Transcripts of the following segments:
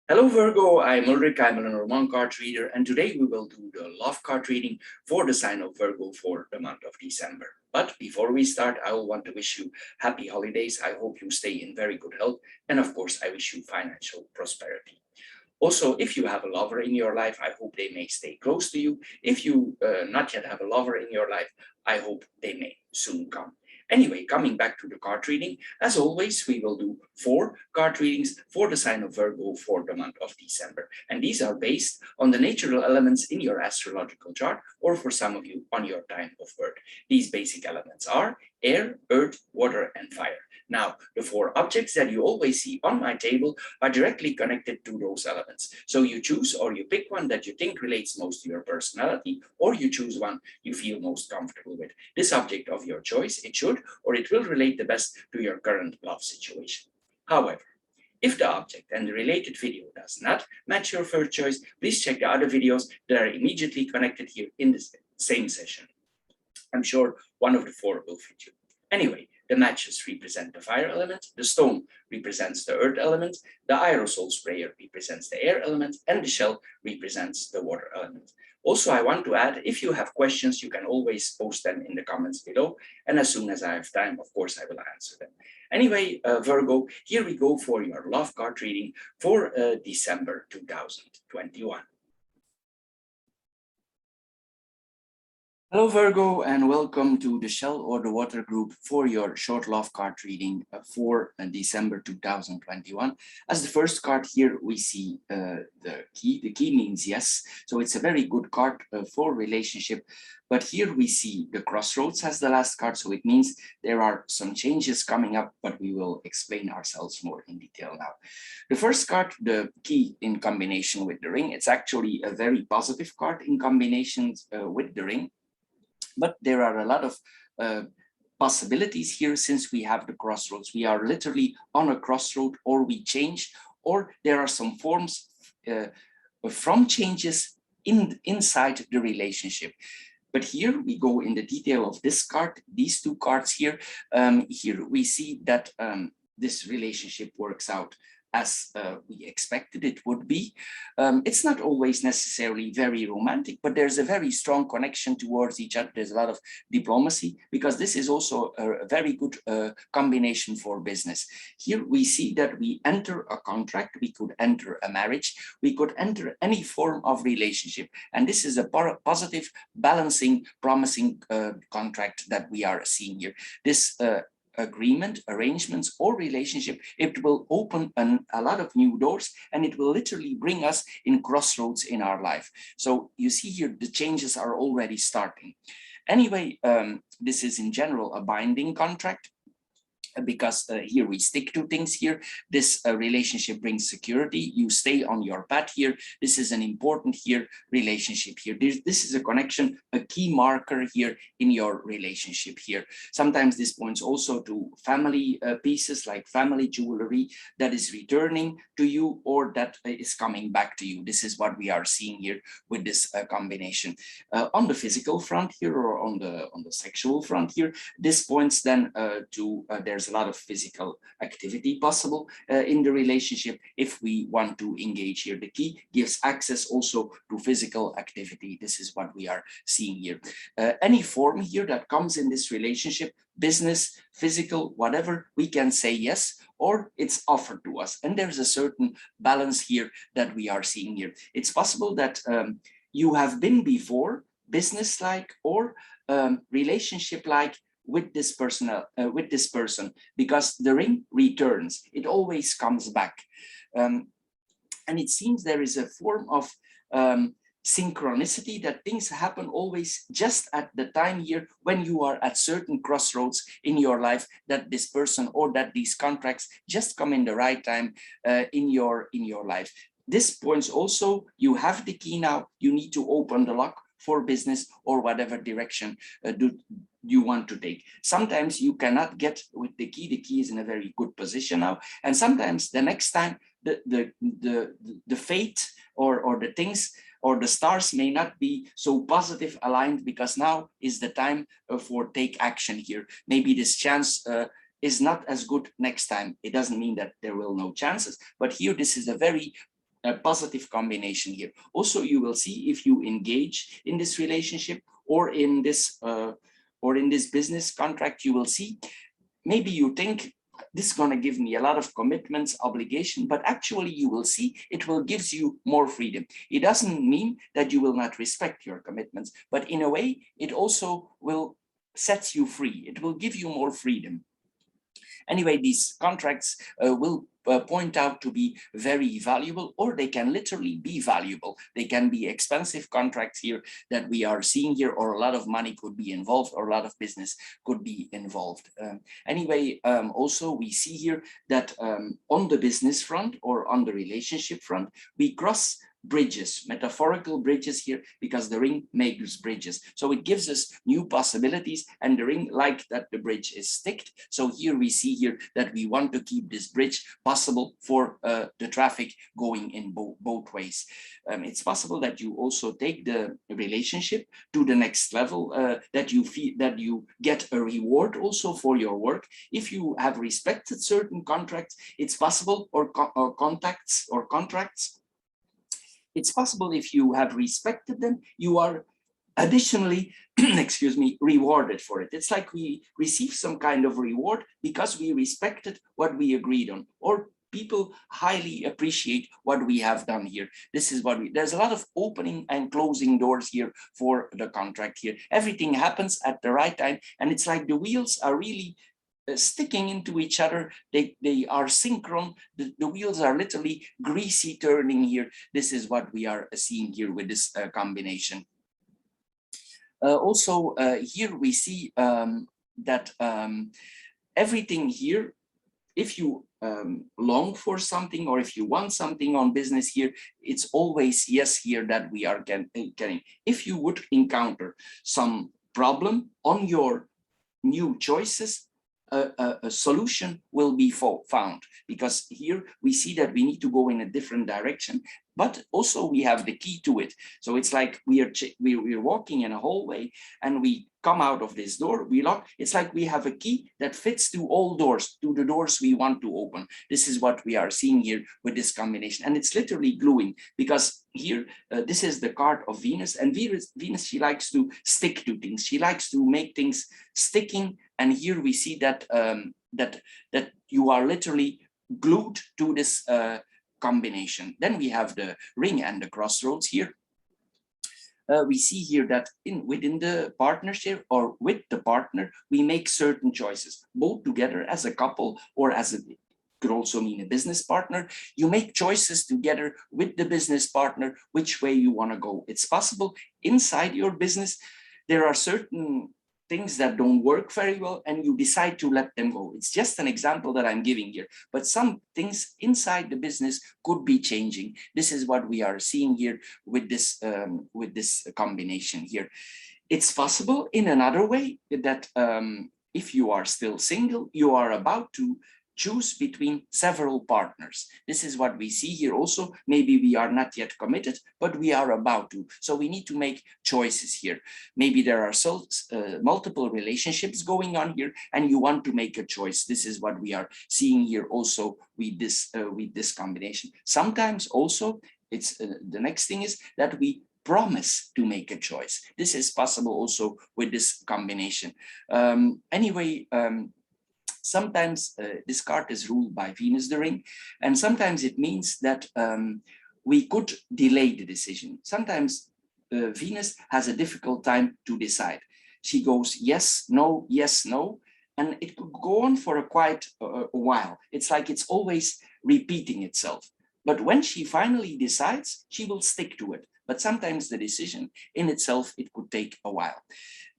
Hello Virgo, I'm Ulrich, I'm a Lenormand card reader, and today we will do the love card reading for the sign of Virgo for the month of December. But before we start, I will want to wish you happy holidays. I hope you stay in very good health, and of course, I wish you financial prosperity. Also, if you have a lover in your life, I hope they may stay close to you. If you not yet have a lover in your life, I hope they may soon come. Anyway, coming back to the card reading, as always, we will do 4 card readings for the sign of Virgo for the month of December. And these are based on the natural elements in your astrological chart, or for some of you, on your time of birth. These basic elements are air, earth, water, and fire. Now, the 4 objects that you always see on my table are directly connected to those elements. So you choose or you pick one that you think relates most to your personality, or you choose one you feel most comfortable with. This object of your choice, it should or it will relate the best to your current love situation. However, if the object and the related video does not match your first choice, please check the other videos that are immediately connected here in the same session. I'm sure one of the 4 will fit you. Anyway, the matches represent the fire element, the stone represents the earth element, the aerosol sprayer represents the air element, and the shell represents the water element. Also, I want to add, if you have questions, you can always post them in the comments below, and as soon as I have time, of course, I will answer them. Anyway, Virgo, here we go for your love card reading for December 2021. Hello Virgo, and welcome to the Shell or the Water group for your short love card reading for December 2021. As the first card here, we see the key. The key means yes, so it's a very good card for relationship. But here we see the crossroads as the last card, so it means there are some changes coming up, but we will explain ourselves more in detail now. The first card, the key in combination with the ring, it's actually a very positive card in combinations with the ring. But there are a lot of possibilities here since we have the crossroads. We are literally on a crossroad, or we change, or there are some forms from changes inside the relationship. But here we go in the detail of this card, these 2 cards here. Here we see that this relationship works out as we expected it would be. It's not always necessarily very romantic, but there's a very strong connection towards each other. There's a lot of diplomacy, because this is also a very good combination for business. Here we see that we enter a contract, we could enter a marriage, we could enter any form of relationship. And this is a positive, balancing, promising contract that we are seeing here. This agreement, arrangements, or relationship, it will open a lot of new doors, and it will literally bring us in crossroads in our life. So you see here, the changes are already starting. Anyway, this is in general a binding contract, because here we stick to things here. This relationship brings security. You stay on your path here. This is an important here relationship here. This is a connection, a key marker here in your relationship here. Sometimes this points also to family pieces, like family jewelry that is returning to you, or that is coming back to you. This is what we are seeing here with this combination. On the physical front here, or on the sexual front here, this points then to there's a lot of physical activity possible in the relationship if we want to engage here. The key gives access also to physical activity. This is what we are seeing here. Any form here that comes in this relationship, business, physical, whatever, we can say yes, or it's offered to us. And there's a certain balance here that we are seeing here. It's possible that you have been before business-like or relationship-like with this person, because the ring returns. It always comes back. And it seems there is a form of synchronicity, that things happen always just at the time here when you are at certain crossroads in your life, that this person or that these contracts just come in the right time in your life. This points also, you have the key now, you need to open the lock for business or whatever direction you want to take. Sometimes you cannot get with the key is in a very good position now, and sometimes the next time the fate or the things or the stars may not be so positive aligned, because now is the time for take action here. Maybe this chance is not as good next time. It doesn't mean that there will no chances, but here this is a very a positive combination here. Also, you will see if you engage in this relationship or in this business contract, you will see maybe you think this is going to give me a lot of commitments, obligation, but actually you will see it will gives you more freedom. It doesn't mean that you will not respect your commitments, but in a way, it also will set you free. It will give you more freedom. Anyway, these contracts will point out to be very valuable, or they can literally be valuable. They can be expensive contracts here that we are seeing here, or a lot of money could be involved, or a lot of business could be involved. Anyway, also we see here that on the business front or on the relationship front, we cross bridges, metaphorical bridges here, because the ring makes bridges. So it gives us new possibilities, and the ring like that the bridge is sticked. So here we see here that we want to keep this bridge possible for the traffic going in both ways. It's possible that you also take the relationship to the next level, that you feel that you get a reward also for your work. If you have respected certain contracts, it's possible, or contracts, it's possible if you have respected them, you are additionally, excuse me, rewarded for it. It's like we receive some kind of reward because we respected what we agreed on, or people highly appreciate what we have done here. This is what there's a lot of opening and closing doors here for the contract here. Everything happens at the right time, and it's like the wheels are really sticking into each other. They are synchron. The wheels are literally greasy turning here. This is what we are seeing here with this combination. Also, here we see that everything here, if you long for something, or if you want something on business here, it's always yes here that we are getting. If you would encounter some problem on your new choices, a solution will be found, because here we see that we need to go in a different direction, but also we have the key to it. So it's like we're walking in a hallway, and we come out of this door, we lock. It's like we have a key that fits to all doors, to the doors we want to open. This is what we are seeing here with this combination, and it's literally gluing, because here this is the card of Venus, and Venus, she likes to stick to things. She likes to make things sticking, and here we see that that you are literally glued to this combination. Then we have the ring and the crossroads here. We see here that within the partnership or with the partner, we make certain choices, both together as a couple, or as could also mean a business partner. You make choices together with the business partner, which way you want to go. It's possible inside your business, there are certain things that don't work very well, and you decide to let them go. It's just an example that I'm giving here, but some things inside the business could be changing. This is what we are seeing here with this combination here. It's possible in another way that if you are still single, you are about to choose between several partners. This is what we see here also. Maybe we are not yet committed, but we are about to. So we need to make choices here. Maybe there are multiple relationships going on here, and you want to make a choice. This is what we are seeing here also with this combination. Sometimes also, it's the next thing is that we promise to make a choice. This is possible also with this combination. Anyway, sometimes this card is ruled by Venus, the ring, and sometimes it means that we could delay the decision. Sometimes Venus has a difficult time to decide. She goes yes, no, and it could go on for quite a while. It's like it's always repeating itself. But when she finally decides, she will stick to it. But sometimes the decision in itself, it could take a while.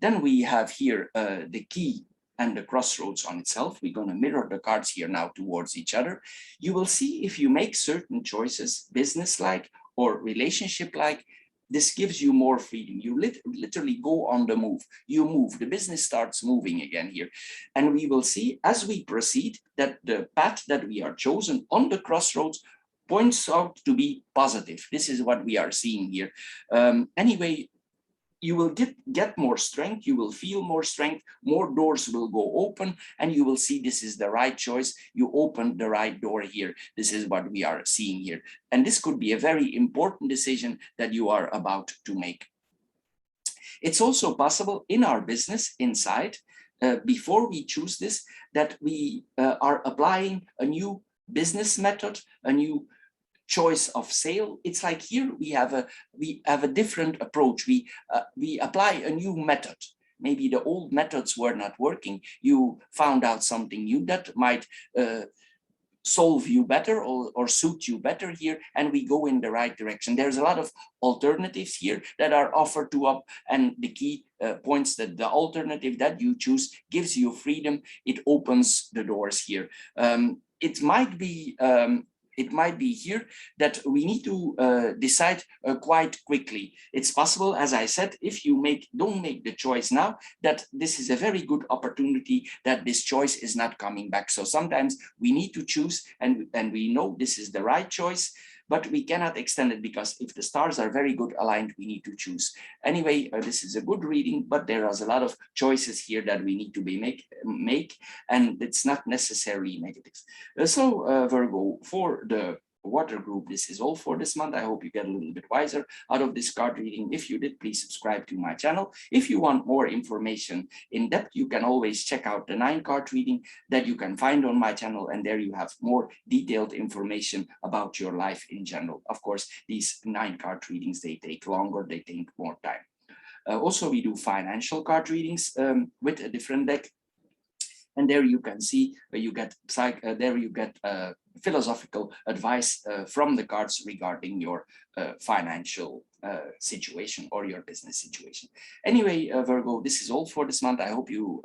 Then we have here the key and the crossroads on itself. We're going to mirror the cards here now towards each other. You will see if you make certain choices, business-like or relationship-like, this gives you more freedom. You literally go on the move. You move. The business starts moving again here. And we will see as we proceed that the path that we are chosen on the crossroads points out to be positive. This is what we are seeing here. Anyway, you will get more strength, you will feel more strength, more doors will go open, and you will see this is the right choice. You open the right door here. This is what we are seeing here. And this could be a very important decision that you are about to make. It's also possible in our business inside, before we choose this, that we are applying a new business method, a new choice of sale. It's like here we have a different approach. We apply a new method. Maybe the old methods were not working. You found out something new that might solve you better or suit you better here, and we go in the right direction. There's a lot of alternatives here that are offered to us, and the key points that the alternative that you choose gives you freedom. It opens the doors here. It might be here that we need to decide quite quickly. It's possible, as I said, if you don't make the choice now, that this is a very good opportunity that this choice is not coming back. So sometimes we need to choose, and we know this is the right choice, but we cannot extend it, because if the stars are very good aligned, we need to choose. Anyway, this is a good reading, but there is a lot of choices here that we need to make, and it's not necessarily negative. So Virgo, for the water group, this is all for this month. I hope you get a little bit wiser out of this card reading. If you did, please subscribe to my channel. If you want more information in depth, you can always check out the 9-card reading that you can find on my channel, and there you have more detailed information about your life in general. Of course, these 9-card readings, they take longer, they take more time. Also, we do financial card readings with a different deck. And there you can see you get philosophical advice from the cards regarding your financial situation or your business situation. Anyway, Virgo, this is all for this month. I hope you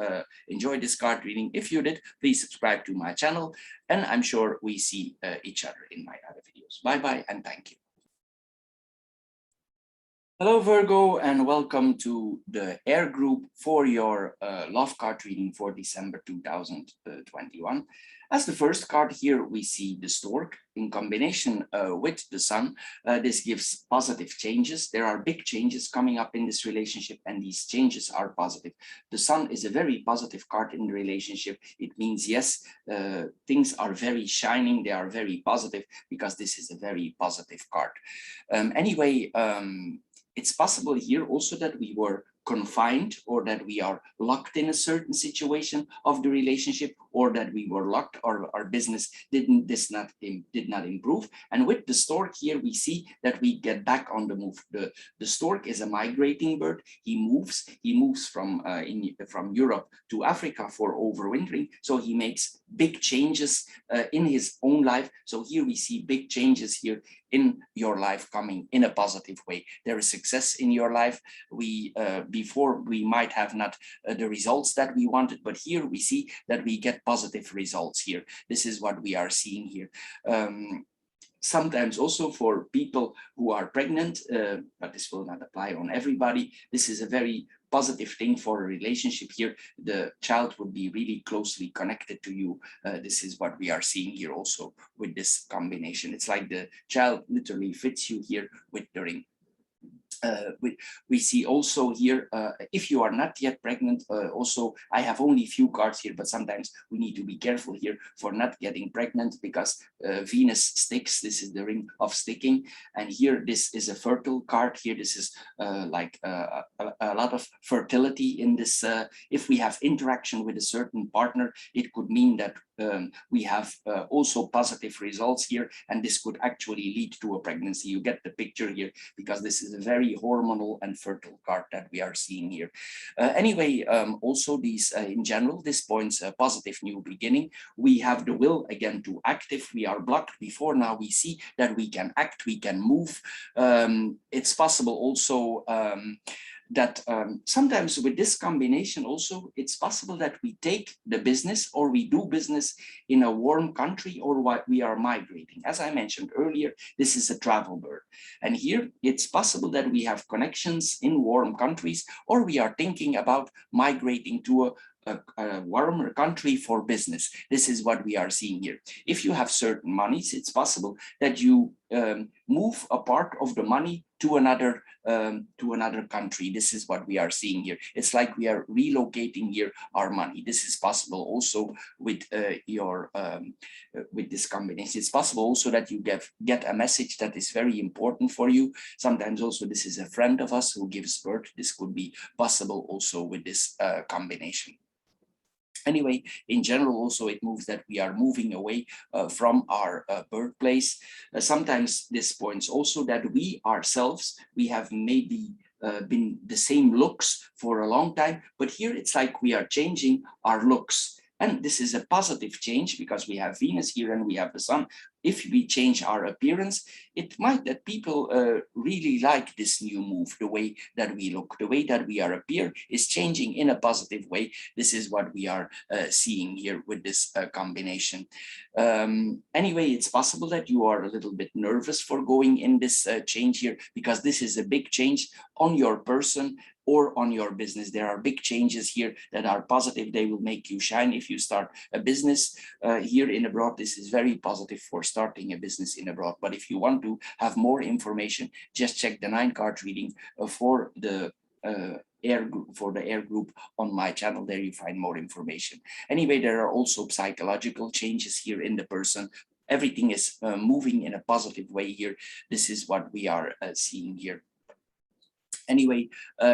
enjoyed this card reading. If you did, please subscribe to my channel, and I'm sure we see each other in my other videos. Bye-bye, and thank you. Hello, Virgo, and welcome to the Air Group for your love card reading for December 2021. As the first card here, we see the stork in combination with the sun. This gives positive changes. There are big changes coming up in this relationship, and these changes are positive. The sun is a very positive card in the relationship. It means, yes, things are very shining. They are very positive because this is a very positive card. Anyway, it's possible here also that we were confined, or that we are locked in a certain situation of the relationship, or that we were locked, or our business did not improve. And with the stork here, we see that we get back on the move. The stork is a migrating bird. He moves from Europe to Africa for overwintering. So he makes big changes in his own life. So here we see big changes here in your life coming in a positive way. There is success in your life. Before we might have not the results that we wanted, but here we see that we get positive results here. This is what we are seeing here. Sometimes also for people who are pregnant, but this will not apply on everybody. This is a very positive thing for a relationship here. The child would be really closely connected to you. This is what we are seeing here also with this combination. It's like the child literally fits you here with the ring. We see also here, if you are not yet pregnant, also I have only few cards here, but sometimes we need to be careful here for not getting pregnant, because Venus sticks. This is the ring of sticking, and here this is a fertile card. Here this is like a lot of fertility in this. If we have interaction with a certain partner, it could mean that we have also positive results here, and this could actually lead to a pregnancy. You get the picture here, because this is a very hormonal and fertile card that we are seeing here. Anyway, also these in general, this points a positive new beginning. We have the will again to act. If we are blocked before, now we see that we can act, we can move. It's possible also that sometimes with this combination also, it's possible that we take the business, or we do business in a warm country, or what we are migrating. As I mentioned earlier, this is a travel bird. And here it's possible that we have connections in warm countries, or we are thinking about migrating to a warmer country for business. This is what we are seeing here. If you have certain monies, it's possible that you move a part of the money to another country. This is what we are seeing here. It's like we are relocating here our money. This is possible also with with this combination. It's possible also that you get a message that is very important for you. Sometimes also this is a friend of us who gives birth. This could be possible also with this combination. Anyway, in general, also it moves that we are moving away from our birthplace. Sometimes this points also that we ourselves, we have maybe been the same looks for a long time, but here it's like we are changing our looks. And this is a positive change because we have Venus here and we have the sun. If we change our appearance, it might that people really like this new move, the way that we look, the way that we are appear is changing in a positive way. This is what we are seeing here with this combination. Anyway, it's possible that you are a little bit nervous for going in this change here because this is a big change on your person or on your business. There are big changes here that are positive. They will make you shine if you start a business here in abroad. This is very positive for starting a business in abroad. But if you want to have more information, just check the 9-card reading for the air group on my channel. There you find more information. Anyway, there are also psychological changes here in the person. Everything is moving in a positive way here. This is what we are seeing here. Anyway,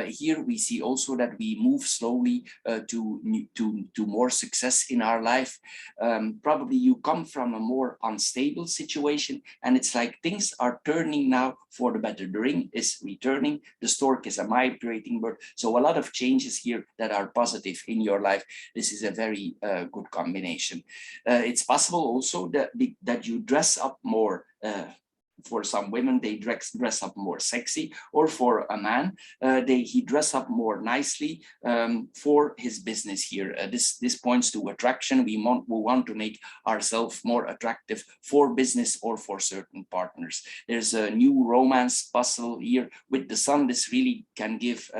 here we see also that we move slowly to more success in our life. Probably you come from a more unstable situation and it's like things are turning now for the better. The ring is returning, the stork is a migrating bird. So a lot of changes here that are positive in your life. This is a very good combination. It's possible also that you dress up more. For some women, they dress up more sexy, or for a man, he dress up more nicely for his business here. This points to attraction. We want to make ourselves more attractive for business or for certain partners. There's a new romance puzzle here with the sun. This really can give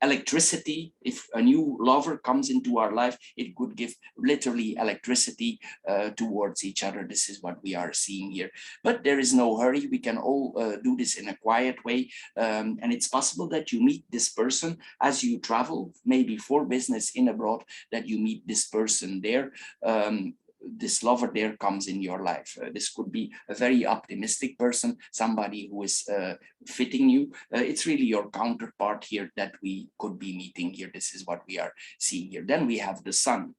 electricity. If a new lover comes into our life, it could give literally electricity towards each other. This is what we are seeing here. But there is no hurry. We can all do this in a quiet way. And it's possible that you meet this person as you travel, maybe for business in abroad, that you meet this person there. This lover there comes in your life. This could be a very optimistic person, somebody who is fitting you. It's really your counterpart here that we could be meeting here. This is what we are seeing here. Then we have the sun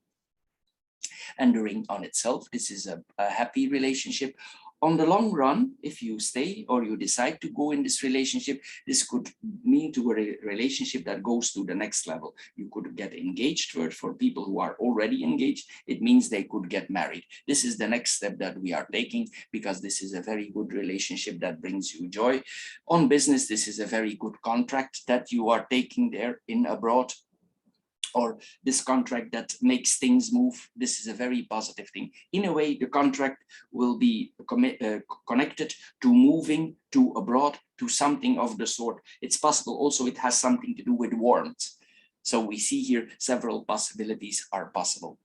and the ring on itself. This is a happy relationship. On the long run, if you stay or you decide to go in this relationship, this could mean to a relationship that goes to the next level. You could get engaged. For people who are already engaged, it means they could get married. This is the next step that we are taking because this is a very good relationship that brings you joy. On business, this is a very good contract that you are taking there in abroad, or this contract that makes things move. This is a very positive thing. In a way, the contract will be connected to moving to abroad, to something of the sort. It's possible also it has something to do with warmth. So we see here several possibilities are possible.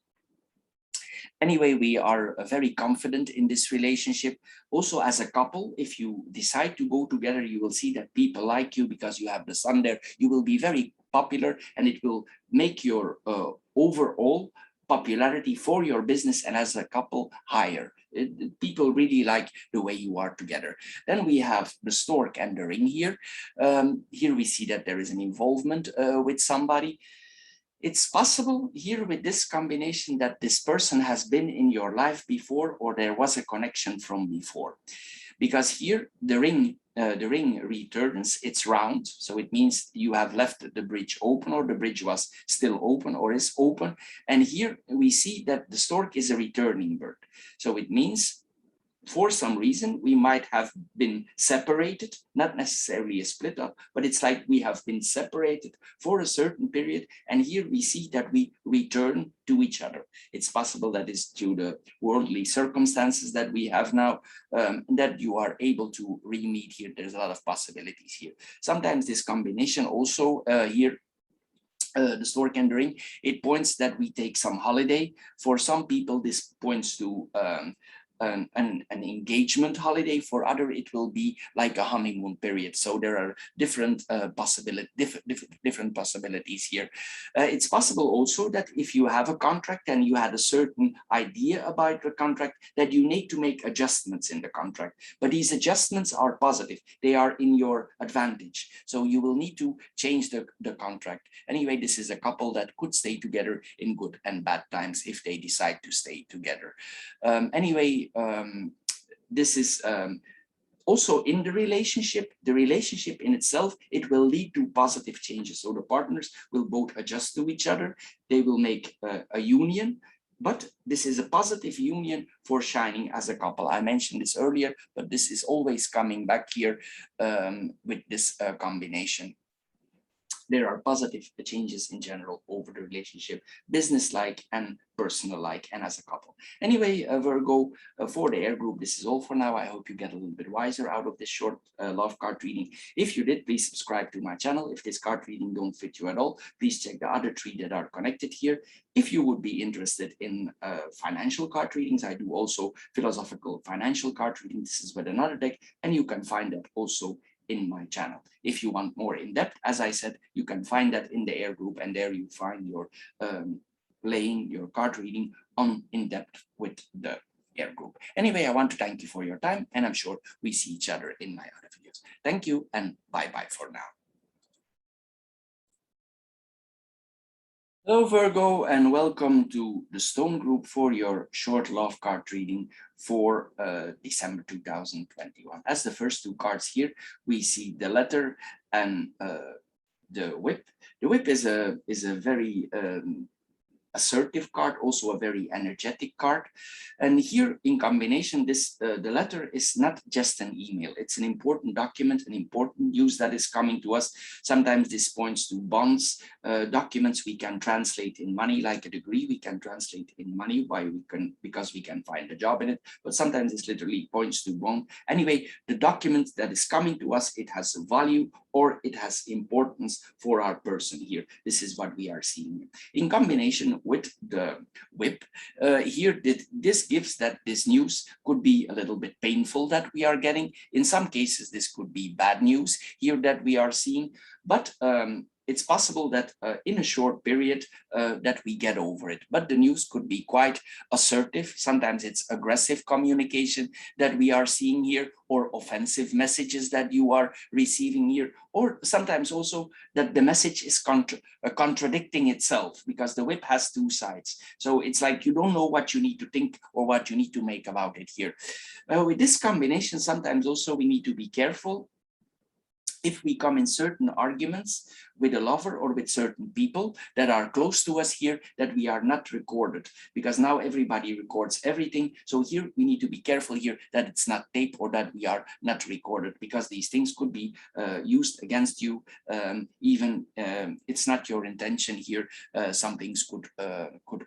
Anyway, we are very confident in this relationship. Also, as a couple, if you decide to go together, you will see that people like you because you have the sun there. You will be very popular and it will make your overall popularity for your business and as a couple higher. People really like the way you are together. Then we have the stork and the ring here. Here we see that there is an involvement with somebody. It's possible here with this combination that this person has been in your life before, or there was a connection from before. Because here the ring returns, it's round. So it means you have left the bridge open, or the bridge was still open or is open. And here we see that the stork is a returning bird. So it means for some reason, we might have been separated, not necessarily a split up, but it's like we have been separated for a certain period. And here we see that we return to each other. It's possible that is due to the worldly circumstances that we have now, that you are able to re-meet here. There's a lot of possibilities here. Sometimes this combination also here, the stork and the ring, it points that we take some holiday. For some people, this points to an engagement holiday. For other, it will be like a honeymoon period. So there are different different possibilities here. It's possible also that if you have a contract and you had a certain idea about the contract, that you need to make adjustments in the contract. But these adjustments are positive. They are in your advantage. So you will need to change the contract. Anyway, this is a couple that could stay together in good and bad times if they decide to stay together. Anyway, this is also in the relationship in itself, it will lead to positive changes. So the partners will both adjust to each other. They will make a union, but this is a positive union for shining as a couple. I mentioned this earlier, but this is always coming back here with this combination. There are positive changes in general over the relationship, business-like and personal-like, and as a couple. Anyway, Virgo, for the air group, this is all for now. I hope you get a little bit wiser out of this short love card reading. If you did, please subscribe to my channel. If this card reading don't fit you at all, please check the other 3 that are connected here. If you would be interested in financial card readings, I do also philosophical financial card reading. This is with another deck, and you can find that also in my channel. If you want more in depth, as I said, you can find that in the air group, and there you find your playing your card reading on in depth with the air group. Anyway, I want to thank you for your time, and I'm sure we see each other in my other videos. Thank you, and bye-bye for now. Hello Virgo, and welcome to the Stone Group for your short love card reading for December 2021. As the first 2 cards here, we see the letter and the whip. The whip is a very assertive card, also a very energetic card. And here in combination, this the letter is not just an email. It's an important document, an important news that is coming to us. Sometimes this points to bonds, documents we can translate in money, like a degree we can translate in money because we can find a job in it. But sometimes this literally points to bond. Anyway, the document that is coming to us, it has a value or it has importance for our person here. This is what we are seeing. In combination with the whip, here this gives that this news could be a little bit painful that we are getting. In some cases, this could be bad news here that we are seeing, but it's possible that in a short period that we get over it. But the news could be quite assertive. Sometimes it's aggressive communication that we are seeing here, or offensive messages that you are receiving here, or sometimes also that the message is contradicting itself, because the whip has 2 sides. So it's like you don't know what you need to think or what you need to make about it here. With this combination, sometimes also we need to be careful if we come in certain arguments with a lover or with certain people that are close to us here, that we are not recorded, because now everybody records everything. So here we need to be careful here that it's not tape or that we are not recorded, because these things could be used against you. Even it's not your intention here. Some things could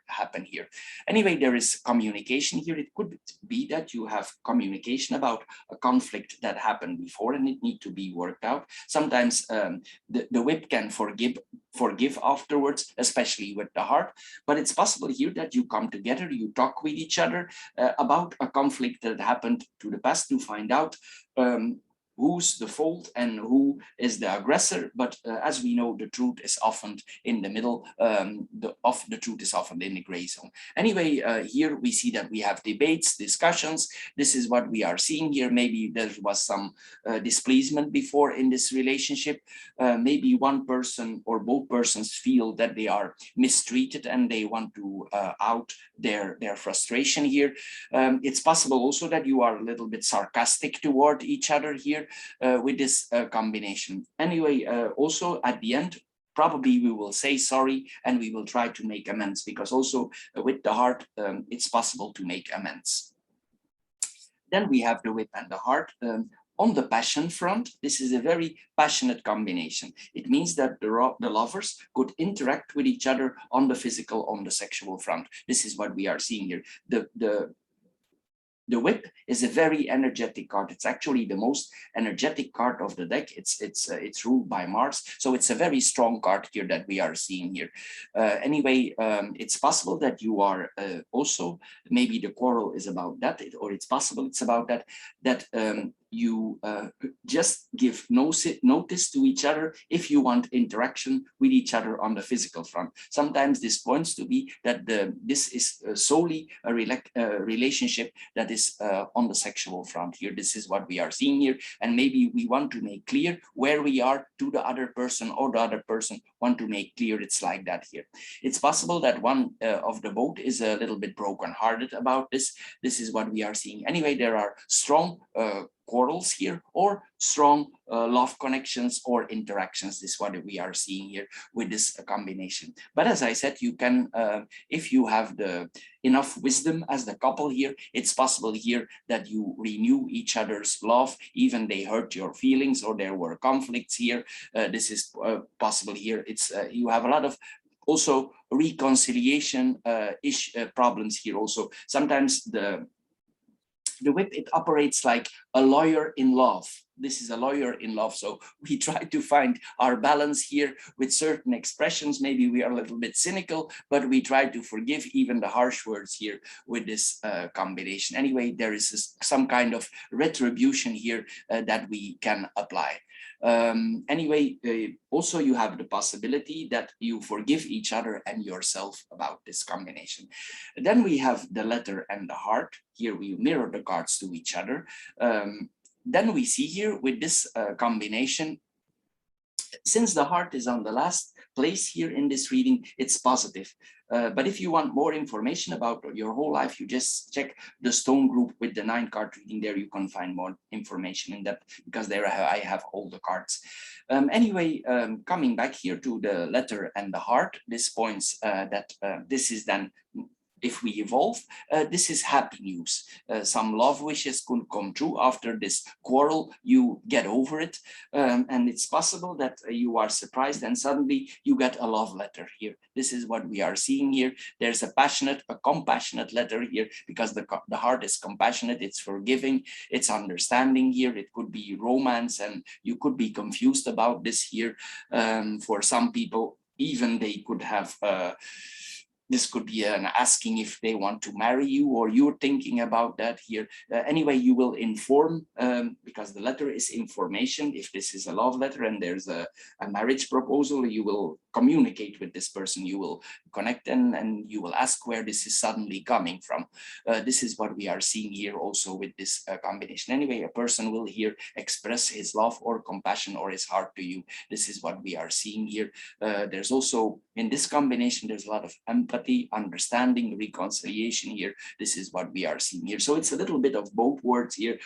happen here. Anyway, there is communication here. It could be that you have communication about a conflict that happened before and it needs to be worked out. Sometimes the whip can forgive afterwards, especially with the heart. But it's possible here that you come together, you talk with each other about a conflict that happened to the past, to find out who's the fault and who is the aggressor. But as we know, the truth is often in the middle. The truth is often in the gray zone. Anyway, here we see that we have debates, discussions. This is what we are seeing here. Maybe there was some displeasement before in this relationship. Maybe one person or both persons feel that they are mistreated and they want to out their frustration here. It's possible also that you are a little bit sarcastic toward each other here with this combination. Anyway, also at the end, probably we will say sorry and we will try to make amends, because also with the heart, it's possible to make amends. Then we have the whip and the heart. On the passion front, this is a very passionate combination. It means that the lovers could interact with each other on the physical, on the sexual front. This is what we are seeing here. The whip is a very energetic card. It's actually the most energetic card of the deck. It's ruled by Mars, so it's a very strong card here that we are seeing here. Anyway, it's possible that you are also, maybe the quarrel is about that, or it's possible it's about that you just give notice to each other if you want interaction with each other on the physical front. Sometimes this points to be that this is solely a relationship that is on the sexual front here. This is what we are seeing here, and maybe we want to make clear where we are to the other person, or the other person want to make clear it's like that here. It's possible that one of the both is a little bit broken-hearted about this. This is what we are seeing. Anyway, there are strong quarrels here, or strong love connections or interactions. This is what we are seeing here with this combination. But as I said, you can, if you have the enough wisdom as the couple here, it's possible here that you renew each other's love, even they hurt your feelings or there were conflicts here. This is possible here. It's you have a lot of also reconciliation problems here also. Sometimes the whip, it operates like a lawyer in love. This is a lawyer in love. So we try to find our balance here with certain expressions. Maybe we are a little bit cynical, but we try to forgive even the harsh words here with this combination. Anyway, there is some kind of retribution here that we can apply. Anyway, also you have the possibility that you forgive each other and yourself about this combination. Then we have the letter and the heart. Here we mirror the cards to each other. Then we see here with this combination, since the heart is on the last place here in this reading, it's positive. But if you want more information about your whole life, you just check the stone group with the 9-card reading. There you can find more information in that, because there I have all the cards. Anyway, coming back here to the letter and the heart, this points that this is then, if we evolve, this is happy news. Some love wishes could come true after this quarrel. You get over it, and it's possible that you are surprised and suddenly you get a love letter here. This is what we are seeing here. There's a compassionate letter here, because the heart is compassionate, it's forgiving, it's understanding here. It could be romance, and you could be confused about this here. For some people, even they could have this could be an asking if they want to marry you, or you're thinking about that here. Anyway, you will inform, because the letter is information. If this is a love letter and there's a marriage proposal, you will communicate with this person. You will connect and you will ask where this is suddenly coming from. This is what we are seeing here also with this combination. Anyway, a person will here express his love or compassion or his heart to you. This is what we are seeing here. There's also, in this combination, there's a lot of empathy, understanding, reconciliation here. This is what we are seeing here. So it's a little bit of both worlds here.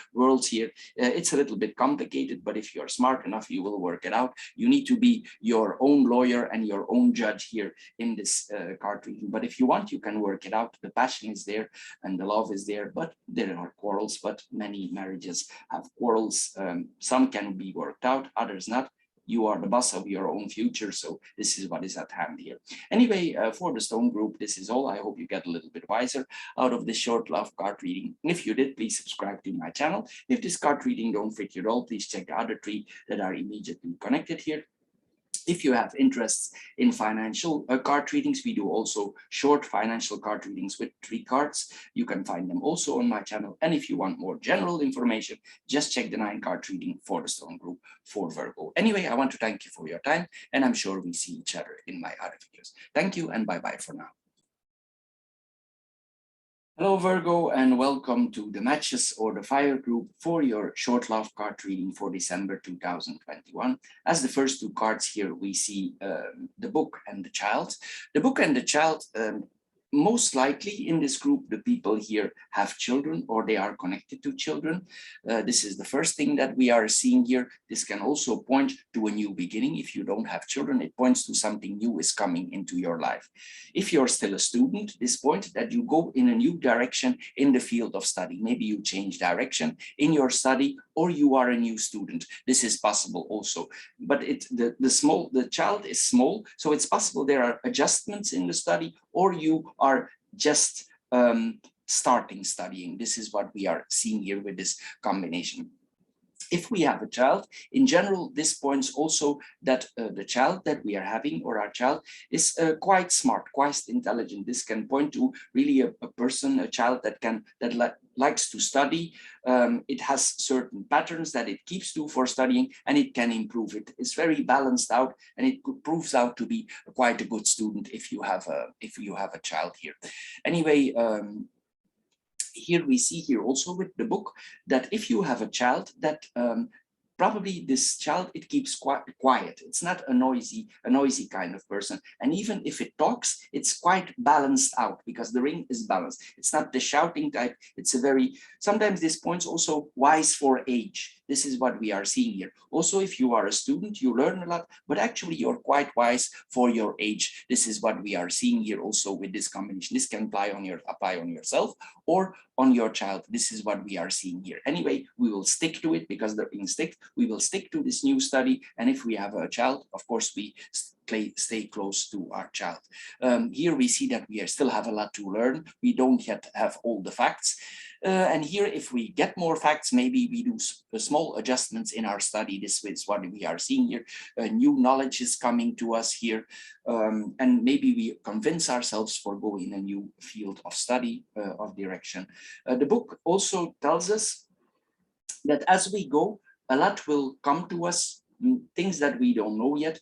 It's a little bit complicated, but if you're smart enough, you will work it out. You need to be your own lawyer and your own judge here in this card reading. But if you want, you can work it out. The passion is there and the love is there, but there are quarrels. But many marriages have quarrels. Some can be worked out, others not. You are the boss of your own future. So this is what is at hand here. Anyway, for the stone group, this is all. I hope you get a little bit wiser out of this short love card reading. If you did, please subscribe to my channel. If this card reading don't fit your role, please check the other 3 that are immediately connected here. If you have interests in financial card readings, we do also short financial card readings with 3 cards. You can find them also on my channel. And if you want more general information, just check the 9-card reading for the stone group for Virgo. Anyway, I want to thank you for your time, and I'm sure we see each other in my other videos. Thank you and bye-bye for now. Hello Virgo, and welcome to the matches or the fire group for your short love card reading for December 2021. As the first 2 cards here, we see the book and the child. The book and the child, most likely in this group, the people here have children or they are connected to children. This is the first thing that we are seeing here. This can also point to a new beginning. If you don't have children, it points to something new is coming into your life. If you're still a student, this points that you go in a new direction in the field of study. Maybe you change direction in your study, or you are a new student. This is possible also. But the child is small, so it's possible there are adjustments in the study, or you are just starting studying. This is what we are seeing here with this combination. If we have a child, in general, this points also that the child that we are having, or our child, is quite smart, quite intelligent. This can point to really a person, a child that likes to study. It has certain patterns that it keeps to for studying, and it can improve it. It's very balanced out, and it proves out to be quite a good student if you have a child here. Anyway. Here we see here also with the book that if you have a child that probably this child, it keeps quiet. It's not a noisy kind of person. And even if it talks, it's quite balanced out because the ring is balanced. It's not the shouting type. It's a very, sometimes this points also wise for age. This is what we are seeing here. Also, if you are a student, you learn a lot, but actually you're quite wise for your age. This is what we are seeing here also with this combination. This can apply on yourself or on your child. This is what we are seeing here. Anyway, we will stick to it because the ring stick. We will stick to this new study. And if we have a child, of course, we stay close to our child. Here we see that we still have a lot to learn. We don't yet have all the facts. And here, if we get more facts, maybe we do small adjustments in our study. This is what we are seeing here. New knowledge is coming to us here. And maybe we convince ourselves for going a new field of study, of direction. The book also tells us that as we go, a lot will come to us, things that we don't know yet.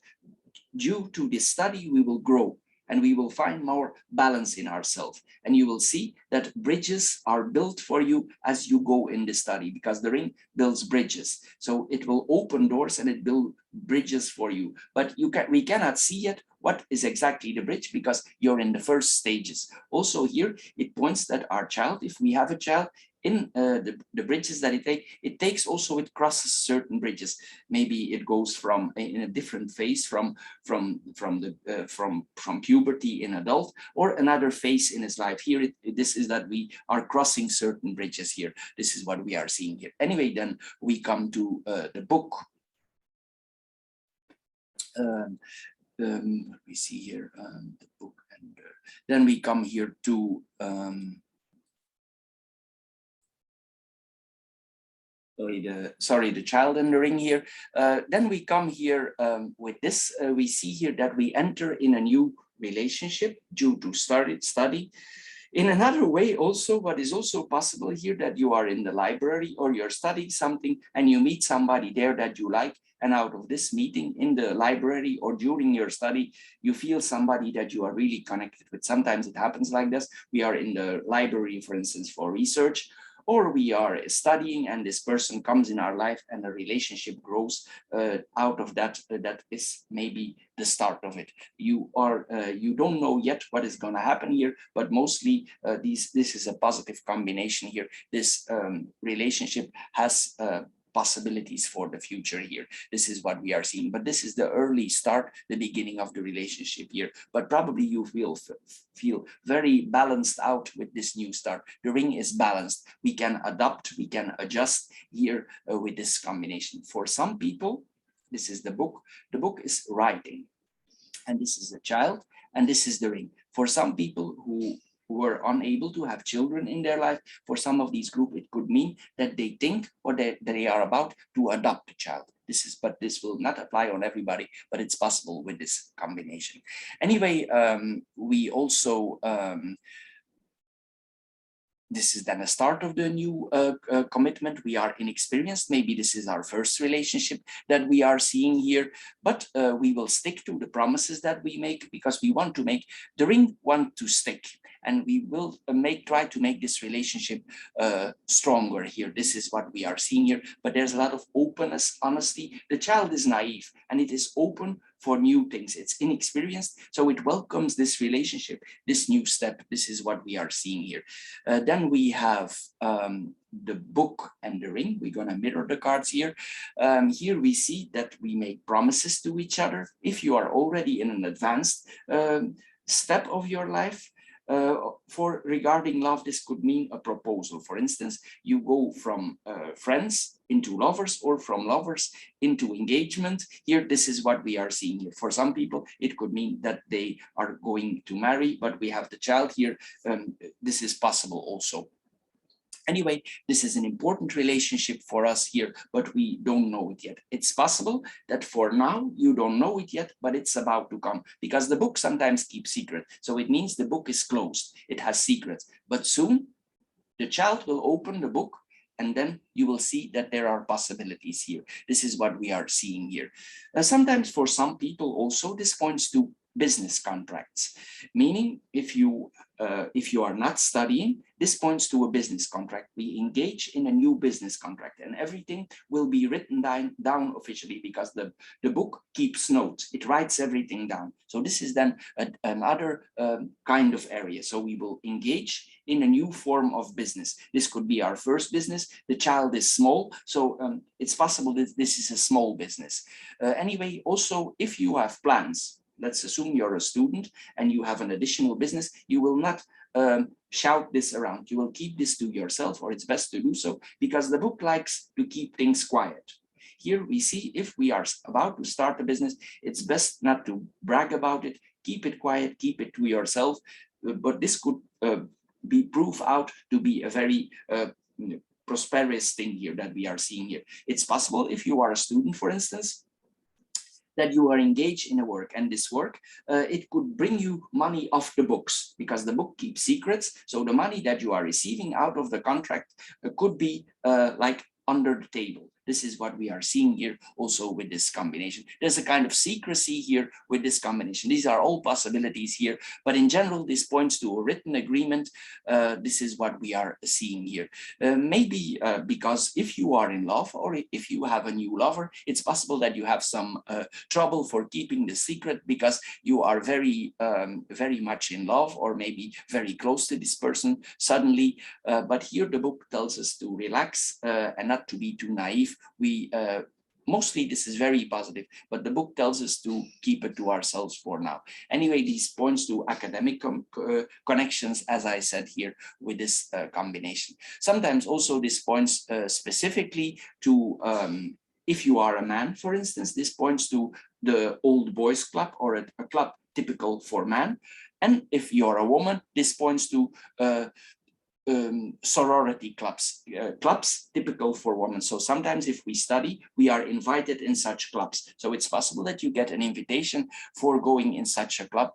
Due to this study, we will grow and we will find more balance in ourselves. And you will see that bridges are built for you as you go in the study, because the ring builds bridges. So it will open doors and it builds bridges for you. But we cannot see yet what is exactly the bridge because you're in the first stages. Also here, it points that our child, if we have a child, in the bridges that it takes also, it crosses certain bridges. Maybe it goes from in a different phase from puberty in adult, or another phase in his life. Here, this is that we are crossing certain bridges here. This is what we are seeing here. Anyway, then we come to the book. What we see here, the book, and then we come here to the child in the ring here. Then we come here with this. We see here that we enter in a new relationship due to study. In another way, also, what is also possible here, that you are in the library or you're studying something and you meet somebody there that you like. And out of this meeting in the library or during your study, you feel somebody that you are really connected with. Sometimes it happens like this. We are in the library, for instance, for research, or we are studying and this person comes in our life and a relationship grows out of that. That is maybe the start of it. You don't know yet what is going to happen here, but mostly this is a positive combination here. This relationship has possibilities for the future here. This is what we are seeing, but this is the early start, the beginning of the relationship here. But probably you feel very balanced out with this new start. The ring is balanced. We can adapt, we can adjust here with this combination. For some people, this is the book. The book is writing, and this is the child, and this is the ring. For some people who were unable to have children in their life, for some of these group, it could mean that they think or that they are about to adopt a child. But this will not apply on everybody, but it's possible with this combination. Anyway, we also this is then a start of the new commitment. We are inexperienced. Maybe this is our first relationship that we are seeing here, but we will stick to the promises that we make because we want to make the ring want to stick. And we will try to make this relationship stronger here. This is what we are seeing here, but there's a lot of openness, honesty. The child is naive and it is open for new things. It's inexperienced, so it welcomes this relationship, this new step. This is what we are seeing here. Then we have the book and the ring. We're going to mirror the cards here. Here we see that we make promises to each other. If you are already in an advanced step of your life, For regarding love, this could mean a proposal. For instance, you go from friends into lovers, or from lovers into engagement. Here, this is what we are seeing here. For some people, it could mean that they are going to marry, but we have the child here. This is possible also. Anyway, this is an important relationship for us here, but we don't know it yet. It's possible that for now, you don't know it yet, but it's about to come, because the book sometimes keeps secret. So it means the book is closed. It has secrets, but soon the child will open the book, and then you will see that there are possibilities here. This is what we are seeing here. Sometimes for some people also, this points to business contracts, meaning if you are not studying, this points to a business contract. We engage in a new business contract, and everything will be written down officially, because the book keeps notes. It writes everything down. So this is then another kind of area. So we will engage in a new form of business. This could be our first business. The child is small, so it's possible that this is a small business. Anyway, also, if you have plans, let's assume you're a student and you have an additional business, you will not shout this around. You will keep this to yourself, or it's best to do so, because the book likes to keep things quiet. Here we see, if we are about to start a business, it's best not to brag about it. Keep it quiet, keep it to yourself. But this could be proof out to be a very prosperous thing here that we are seeing here. It's possible, if you are a student, for instance, that you are engaged in a work, and this work, it could bring you money off the books, because the book keeps secrets. So the money that you are receiving out of the contract could be like under the table. This is what we are seeing here also with this combination. There's a kind of secrecy here with this combination. These are all possibilities here, but in general, this points to a written agreement. This is what we are seeing here. Maybe because if you are in love, or if you have a new lover, it's possible that you have some trouble for keeping the secret, because you are very much in love, or maybe very close to this person suddenly. But here the book tells us to relax and not to be too naive. We mostly this is very positive, but the book tells us to keep it to ourselves for now. Anyway, these points to academic connections, as I said here, with this combination. Sometimes also this points specifically to if you are a man, for instance, this points to the old boys club, or a club typical for man. And if you're a woman, this points to sorority clubs, clubs typical for women. So sometimes if we study, we are invited in such clubs. So it's possible that you get an invitation for going in such a club.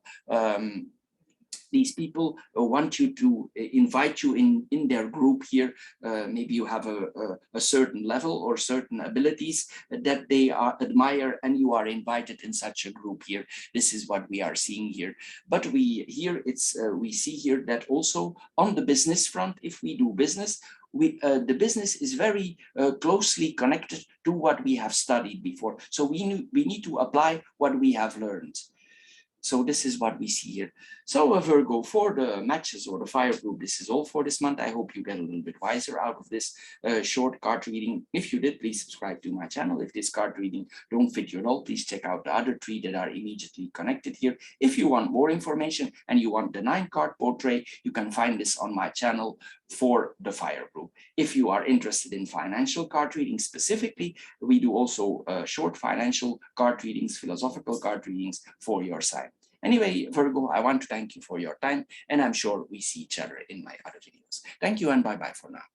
These people want you to invite you in their group here. Maybe you have a certain level or certain abilities that they admire, and you are invited in such a group here. This is what we are seeing here. But we see here that also on the business front, if we do business, the business is very closely connected to what we have studied before. So we need to apply what we have learned. So this is what we see here. So Virgo, for the matches or the fire group, this is all for this month. I hope you get a little bit wiser out of this short card reading. If you did, please subscribe to my channel. If this card reading don't fit you at all, please check out the other 3 that are immediately connected here. If you want more information and you want the 9-card portrait, you can find this on my channel for the fire group. If you are interested in financial card reading specifically, we do also short financial card readings, philosophical card readings for your sign. Anyway, Virgo, I want to thank you for your time, and I'm sure we see each other in my other videos. Thank you, and bye-bye for now.